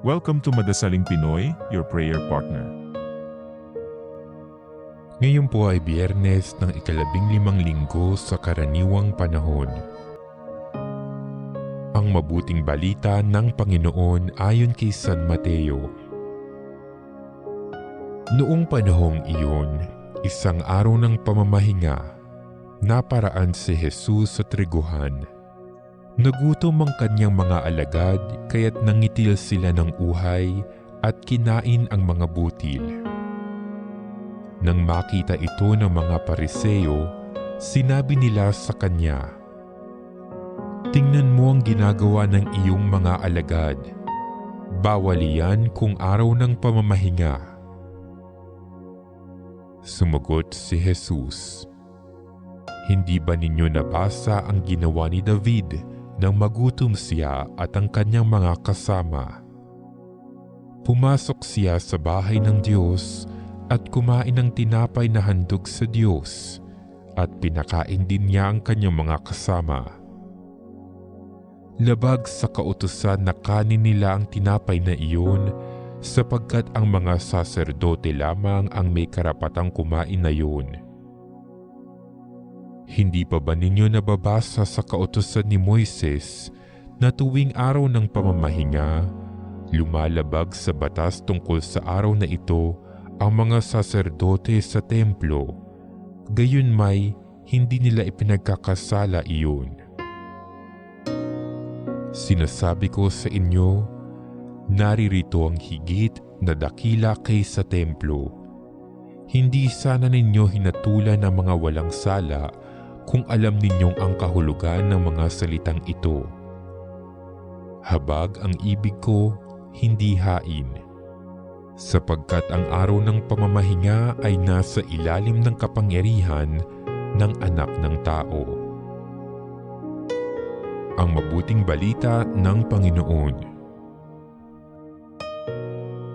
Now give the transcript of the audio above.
Welcome to Madasaling Pinoy, your prayer partner. Ngayon po ay Biyernes ng ika-15 linggo sa karaniwang panahon. Ang mabuting balita ng Panginoon ayon kay San Mateo. Noong panahong iyon, isang araw ng pamamahinga, naparaan si Jesus sa triguhan. Nagutom ang kanyang mga alagad kaya't nangitil sila ng uhay at kinain ang mga butil. Nang makita ito ng mga Pariseo, sinabi nila sa kanya, "Tingnan mo ang ginagawa ng iyong mga alagad. Bawal iyan kung araw ng pamamahinga." Sumagot si Jesus, "Hindi ba ninyo nabasa ang ginawa ni David nang magutom siya at ang kanyang mga kasama? Pumasok siya sa bahay ng Diyos at kumain ng tinapay na handog sa Diyos at pinakain din niya ang kanyang mga kasama. Labag sa kautusan na kanin nila ang tinapay na iyon sapagkat ang mga saserdote lamang ang may karapatang kumain na iyon. Hindi pa ba ninyo nababasa sa kautusan ni Moises na tuwing araw ng pamamahinga, lumalabag sa batas tungkol sa araw na ito ang mga saserdote sa templo, gayunmay hindi nila ipinagkakasala iyon? Sinasabi ko sa inyo, naririto ang higit na dakila kaysa templo. Hindi sana ninyo hinatulan ang mga walang sala kung alam ninyong ang kahulugan ng mga salitang ito. Habag ang ibig ko, hindi hain. Sapagkat ang araw ng pamamahinga ay nasa ilalim ng kapangyarihan ng Anak ng Tao." Ang mabuting balita ng Panginoon.